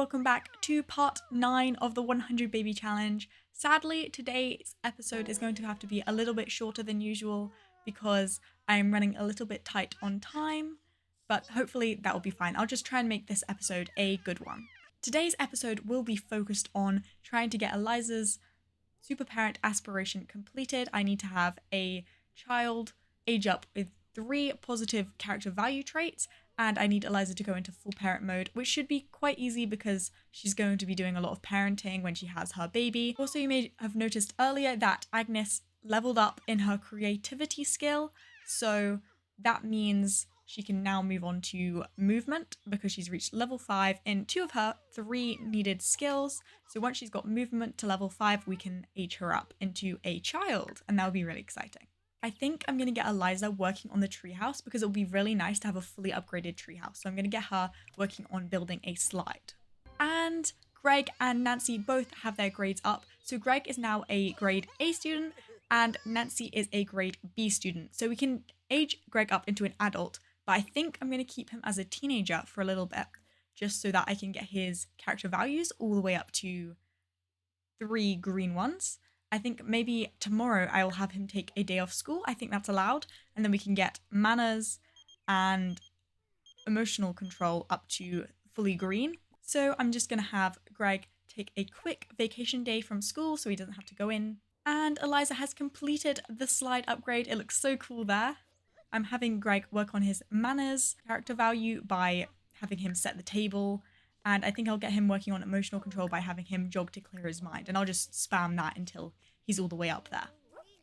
welcome back to part 9 of the 100 baby challenge. Sadly, today's episode is going to have to be a little bit shorter than usual because I'm running a little bit tight on time, but hopefully that will be fine. I'll just try and make this episode a good one. Today's episode will be focused on trying to get Eliza's super parent aspiration completed. I need to have a child age up with 3 positive character value traits, and I need Eliza to go into full parent mode, which should be quite easy because she's going to be doing a lot of parenting when she has her baby. Also, you may have noticed earlier that Agnes leveled up in her creativity skill, so that means she can now move on to movement because she's reached level 5 in 2 of her 3 needed skills. So once she's got movement to level 5, we can age her up into a child, and that would be really exciting. I think I'm going to get Eliza working on the treehouse because it'll be really nice to have a fully upgraded treehouse. So I'm going to get her working on building a slide. And Greg and Nancy both have their grades up. So Greg is now a grade A student and Nancy is a grade B student. So we can age Greg up into an adult, but I think I'm going to keep him as a teenager for a little bit just so that I can get his character values all the way up to 3 green ones. I think maybe tomorrow I will have him take a day off school. I think that's allowed. And then we can get manners and emotional control up to fully green. So I'm just going to have Greg take a quick vacation day from school so he doesn't have to go in. And Eliza has completed the slide upgrade. It looks so cool there. I'm having Greg work on his manners character value by having him set the table. And I think I'll get him working on emotional control by having him jog to clear his mind. And I'll just spam that until he's all the way up there.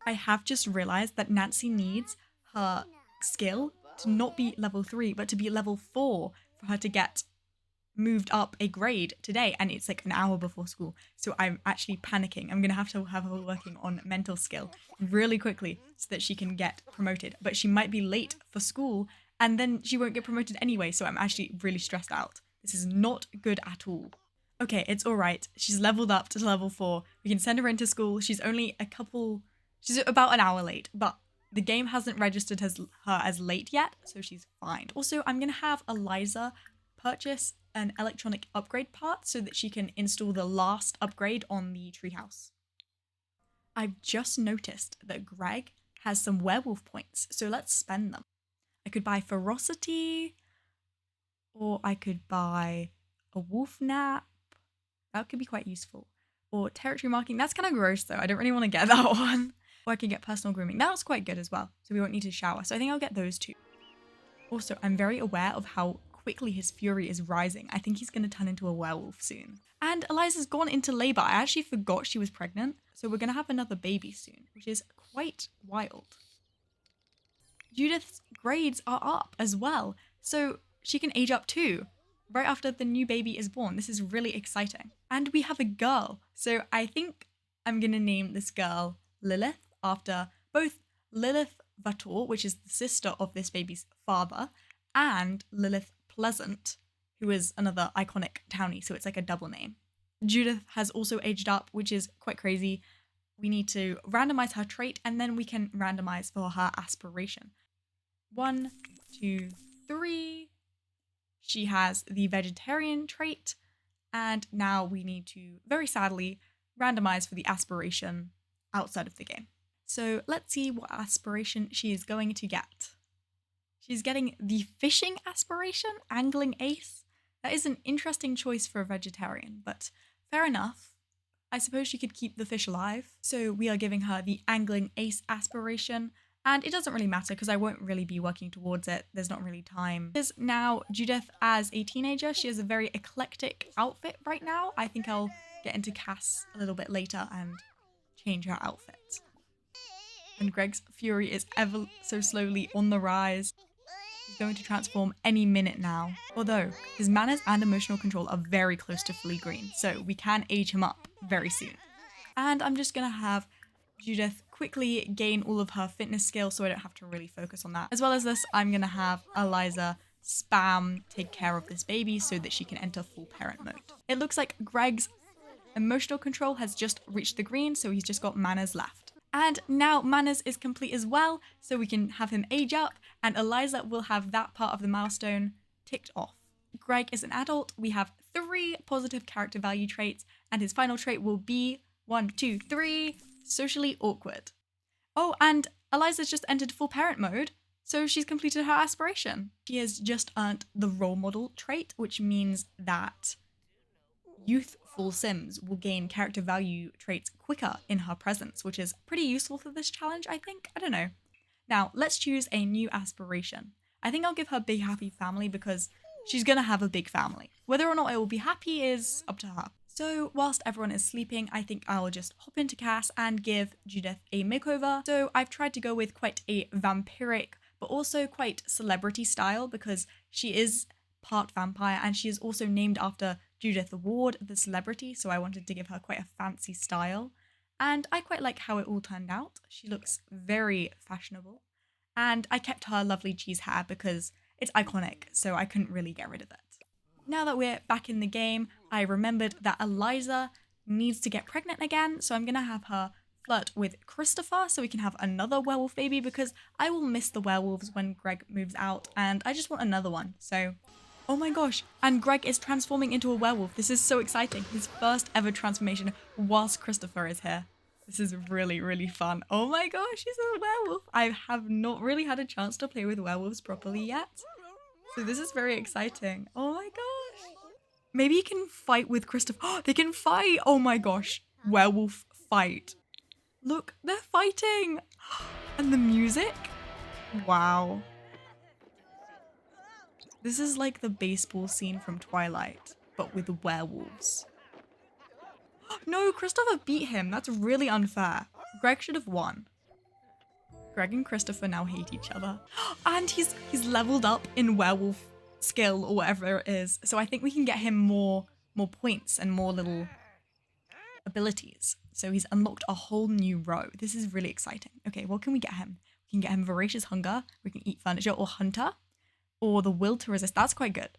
I have just realized that Nancy needs her skill to not be level 3, but to be level 4 for her to get moved up a grade today. And it's like an hour before school. So I'm actually panicking. I'm going to have her working on mental skill really quickly so that she can get promoted. But she might be late for school and then she won't get promoted anyway. So I'm actually really stressed out. This is not good at all. Okay, it's all right. She's leveled up to level 4. We can send her into school. She's about an hour late, but the game hasn't registered her as late yet, so she's fine. Also, I'm going to have Eliza purchase an electronic upgrade part so that she can install the last upgrade on the treehouse. I've just noticed that Greg has some werewolf points, so let's spend them. I could buy ferocity, or I could buy a wolf nap. That could be quite useful. Or territory marking. That's kind of gross though. I don't really want to get that one. Or I could get personal grooming. That's quite good as well. So we won't need to shower. So I think I'll get those 2. Also, I'm very aware of how quickly his fury is rising. I think he's going to turn into a werewolf soon. And Eliza's gone into labor. I actually forgot she was pregnant. So we're going to have another baby soon, which is quite wild. Judith's grades are up as well. So she can age up too, right after the new baby is born. This is really exciting. And we have a girl. So I think I'm going to name this girl Lilith after both Lilith Vator, which is the sister of this baby's father, and Lilith Pleasant, who is another iconic townie. So it's like a double name. Judith has also aged up, which is quite crazy. We need to randomize her trait and then we can randomize for her aspiration. 1, 2, 3. She has the vegetarian trait, and now we need to, very sadly, randomize for the aspiration outside of the game. So let's see what aspiration she is going to get. She's getting the fishing aspiration, angling ace. That is an interesting choice for a vegetarian, but fair enough. I suppose she could keep the fish alive. So we are giving her the angling ace aspiration. And it doesn't really matter because I won't really be working towards it. There's not really time. Because now Judith as a teenager, she has a very eclectic outfit right now. I think I'll get into Cass a little bit later and change her outfit. And Greg's fury is ever so slowly on the rise. He's going to transform any minute now. Although his manners and emotional control are very close to fully green. So we can age him up very soon. And I'm just going to have Judith quickly gain all of her fitness skills so I don't have to really focus on that. As well as this, I'm going to have Eliza spam take care of this baby so that she can enter full parent mode. It looks like Greg's emotional control has just reached the green, so he's just got manners left. And now manners is complete as well, so we can have him age up and Eliza will have that part of the milestone ticked off. Greg is an adult. We have 3 positive character value traits, and his final trait will be 1, 2, 3, socially awkward. Oh, and Eliza's just entered full parent mode, so she's completed her aspiration. She has just earned the role model trait, which means that youthful Sims will gain character value traits quicker in her presence, which is pretty useful for this challenge, I think. I don't know. Now, let's choose a new aspiration. I think I'll give her Big Happy Family because she's gonna have a big family. Whether or not it will be happy is up to her. So whilst everyone is sleeping, I think I'll just hop into Cass and give Judith a makeover. So I've tried to go with quite a vampiric, but also quite celebrity style because she is part vampire and she is also named after Judith Ward, the celebrity. So I wanted to give her quite a fancy style. And I quite like how it all turned out. She looks very fashionable. And I kept her lovely cheese hair because it's iconic, so I couldn't really get rid of it. Now that we're back in the game, I remembered that Eliza needs to get pregnant again, so I'm gonna have her flirt with Christopher so we can have another werewolf baby because I will miss the werewolves when Greg moves out and I just want another one. So, oh my gosh, and Greg is transforming into a werewolf. This is so exciting. His first ever transformation whilst Christopher is here. This is really, really fun. Oh my gosh, he's a werewolf. I have not really had a chance to play with werewolves properly yet. So this is very exciting. Oh my gosh. Maybe he can fight with Christopher. Oh, they can fight. Oh my gosh. Werewolf fight. Look, they're fighting. And the music. Wow. This is like the baseball scene from Twilight, but with werewolves. No, Christopher beat him. That's really unfair. Greg should have won. Greg and Christopher now hate each other. And he's leveled up in werewolf skill or whatever it is. So I think we can get him more points and more little abilities. So he's unlocked a whole new row. This is really exciting. Okay, what can we get him? We can get him Voracious Hunger. We can Eat Furniture or Hunter. Or the Will to Resist. That's quite good.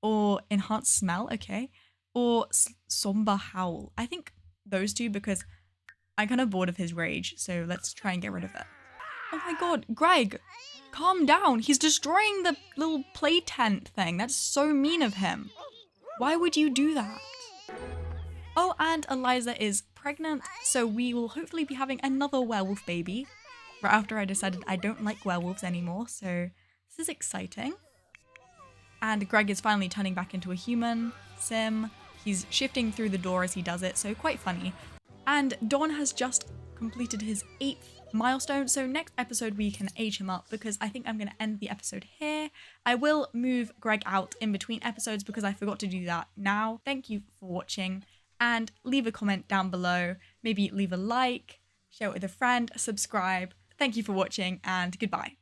Or Enhanced Smell. Okay. Or Somber Howl. I think those two because I'm kind of bored of his rage. So let's try and get rid of it. Oh my god, Greg, calm down. He's destroying the little play tent thing. That's so mean of him. Why would you do that? Oh, and Eliza is pregnant, so we will hopefully be having another werewolf baby. Right after I decided I don't like werewolves anymore, so this is exciting. And Greg is finally turning back into a human sim. He's shifting through the door as he does it, so quite funny. And Don has just completed his 8th milestone, so next episode we can age him up because I think I'm going to end the episode here. I will move Greg out in between episodes because I forgot to do that now. Thank you for watching and leave a comment down below, maybe leave a like, share it with a friend, subscribe. Thank you for watching and goodbye.